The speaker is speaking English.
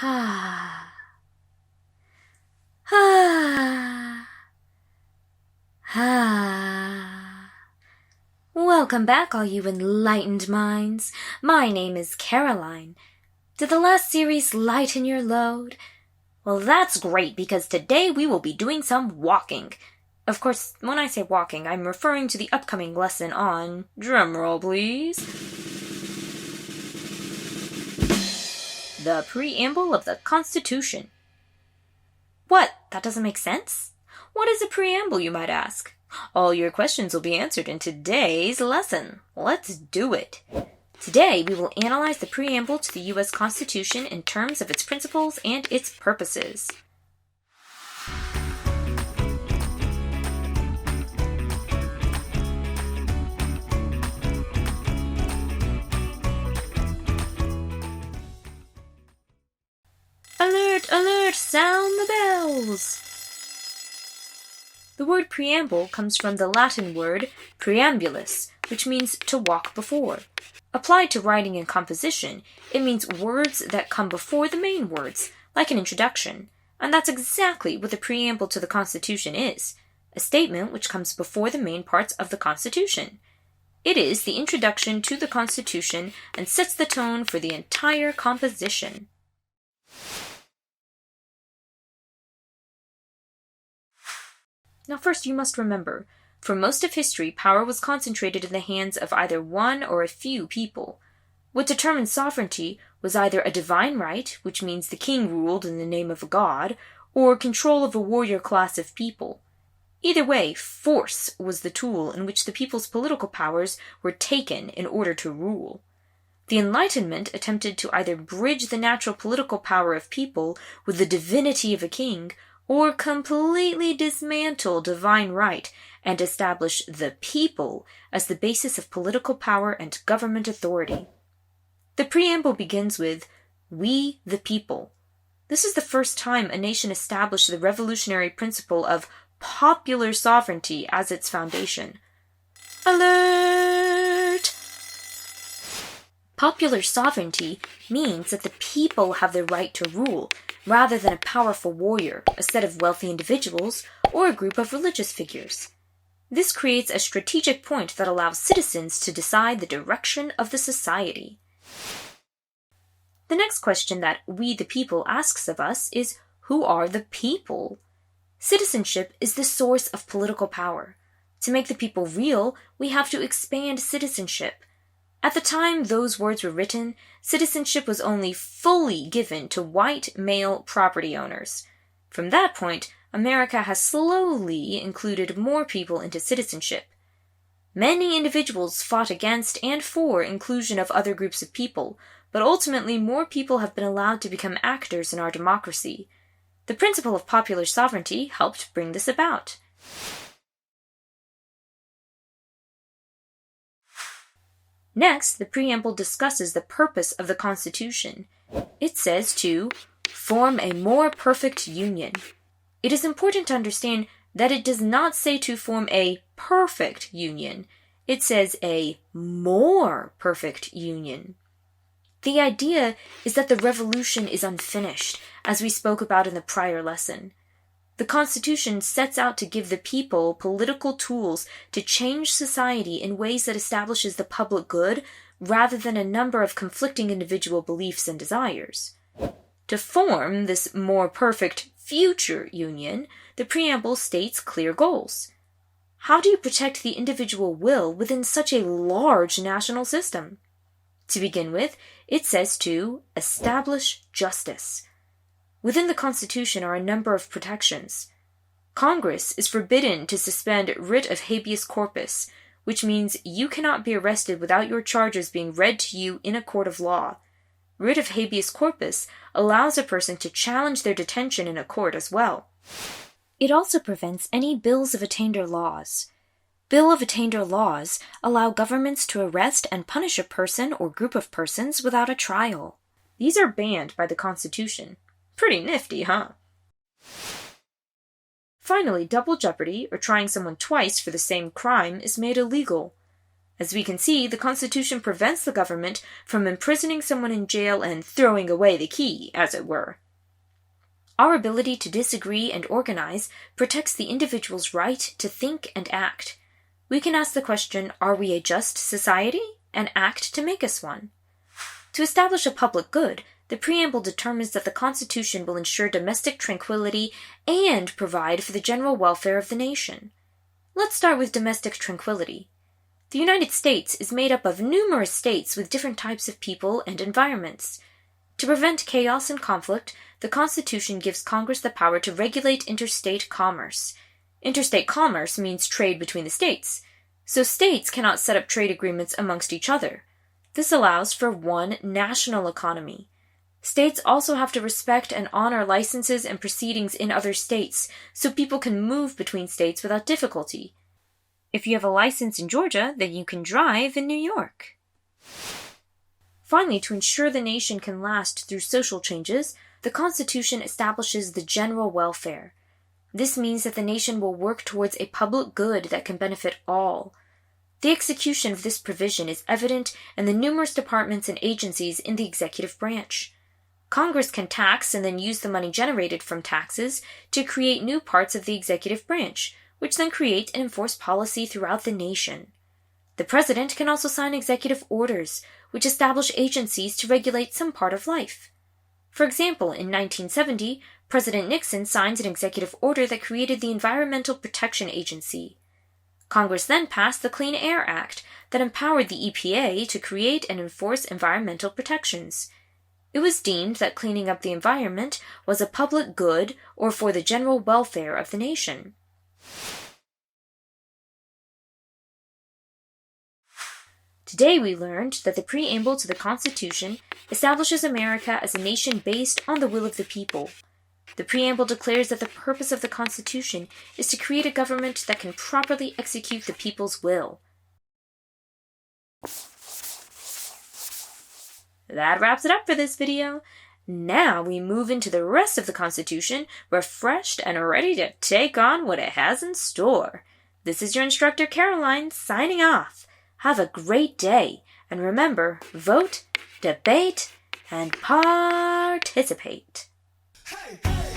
Ha. Ha. Ha. Welcome back, all you enlightened minds. My name is Caroline. Did the last series lighten your load? Well, that's great, because today we will be doing some walking. Of course, when I say walking, I'm referring to the upcoming lesson on, drumroll please, the Preamble of the Constitution. What? That doesn't make sense? What is a preamble, you might ask? All your questions will be answered in today's lesson. Let's do it. Today, we will analyze the preamble to the U.S. Constitution in terms of its principles and its purposes. Alert, alert, sound the bells! The word preamble comes from the Latin word preambulus, which means to walk before. Applied to writing and composition, it means words that come before the main words, like an introduction. And that's exactly what the preamble to the Constitution is, a statement which comes before the main parts of the Constitution. It is the introduction to the Constitution and sets the tone for the entire composition. Now first you must remember, for most of history, power was concentrated in the hands of either one or a few people. What determined sovereignty was either a divine right, which means the king ruled in the name of a god, or control of a warrior class of people. Either way, force was the tool in which the people's political powers were taken in order to rule. The Enlightenment attempted to either bridge the natural political power of people with the divinity of a king, or completely dismantle divine right and establish the people as the basis of political power and government authority. The preamble begins with, "We the people." This is the first time a nation established the revolutionary principle of popular sovereignty as its foundation. Alert! Popular sovereignty means that the people have the right to rule, rather than a powerful warrior, a set of wealthy individuals, or a group of religious figures. This creates a strategic point that allows citizens to decide the direction of the society. The next question that "We the people" asks of us is, who are the people? Citizenship is the source of political power. To make the people real, we have to expand citizenship. At the time those words were written, citizenship was only fully given to white male property owners. From that point, America has slowly included more people into citizenship. Many individuals fought against and for inclusion of other groups of people, but ultimately more people have been allowed to become actors in our democracy. The principle of popular sovereignty helped bring this about. Next, the preamble discusses the purpose of the Constitution. It says to form a more perfect union. It is important to understand that it does not say to form a perfect union. It says a more perfect union. The idea is that the revolution is unfinished, as we spoke about in the prior lesson. The Constitution sets out to give the people political tools to change society in ways that establishes the public good rather than a number of conflicting individual beliefs and desires. To form this more perfect future union, the preamble states clear goals. How do you protect the individual will within such a large national system? To begin with, it says to establish justice. Within the Constitution are a number of protections. Congress is forbidden to suspend writ of habeas corpus, which means you cannot be arrested without your charges being read to you in a court of law. Writ of habeas corpus allows a person to challenge their detention in a court as well. It also prevents any bills of attainder laws. Bill of attainder laws allow governments to arrest and punish a person or group of persons without a trial. These are banned by the Constitution. Pretty nifty, huh? Finally, double jeopardy, or trying someone twice for the same crime, is made illegal. As we can see, the Constitution prevents the government from imprisoning someone in jail and throwing away the key, as it were. Our ability to disagree and organize protects the individual's right to think and act. We can ask the question, are we a just society? And act to make us one. To establish a public good, the Preamble determines that the Constitution will ensure domestic tranquility and provide for the general welfare of the nation. Let's start with domestic tranquility. The United States is made up of numerous states with different types of people and environments. To prevent chaos and conflict, the Constitution gives Congress the power to regulate interstate commerce. Interstate commerce means trade between the states, so states cannot set up trade agreements amongst each other. This allows for one national economy. States also have to respect and honor licenses and proceedings in other states, so people can move between states without difficulty. If you have a license in Georgia, then you can drive in New York. Finally, to ensure the nation can last through social changes, the Constitution establishes the general welfare. This means that the nation will work towards a public good that can benefit all. The execution of this provision is evident in the numerous departments and agencies in the executive branch. Congress can tax and then use the money generated from taxes to create new parts of the executive branch, which then create and enforce policy throughout the nation. The President can also sign executive orders, which establish agencies to regulate some part of life. For example, in 1970, President Nixon signs an executive order that created the Environmental Protection Agency. Congress then passed the Clean Air Act that empowered the EPA to create and enforce environmental protections. It was deemed that cleaning up the environment was a public good or for the general welfare of the nation. Today we learned that the Preamble to the Constitution establishes America as a nation based on the will of the people. The Preamble declares that the purpose of the Constitution is to create a government that can properly execute the people's will. That wraps it up for this video. Now we move into the rest of the Constitution, refreshed and ready to take on what it has in store. This is your instructor Caroline signing off. Have a great day, and remember, vote, debate, and participate. Hey, hey.